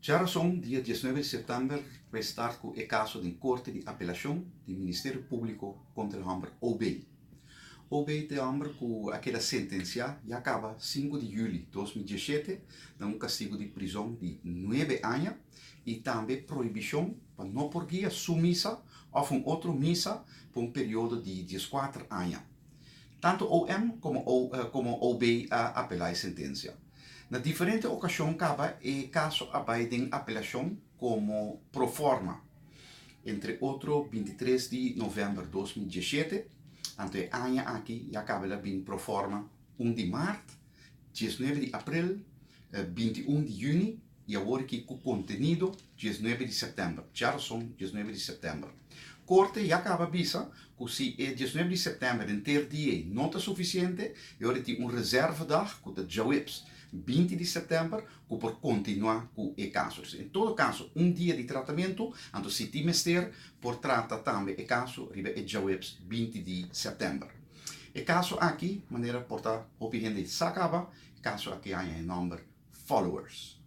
Já razão, dia 19 de setembro, vai estar com o caso de Corte de Apelação do Ministério Público contra o Hambre OB. OB de Hambre com aquela sentença e acaba 5 de julho de 2017, dá um castigo de prisão de 9 anos e também proibição para não por guia sumissa ou um outro missa por um período de 14 anos. Tanto OM como OB apelar a sentença. Na diferente ocasião, cabe o caso de apelação como pro forma. Entre outro, 23 de novembro de 2017, ante ano aqui, acaba bem pro forma 1 de março, 19 de abril, 21 de junho e agora que com conteúdo 19 de setembro. Já são 19 de setembro. Corte já acaba bisa que se é 19 de setembro em ter dia não está suficiente, agora tem reserva dag com o jawabs 20 de setembro para continuar com o caso. Em todo caso, dia de tratamento, então se tem mestre por tratar também o caso, ribe e jawabs 20 de setembro. O caso aqui, maneira portar, opinião de sacaba, caso aqui há em número followers.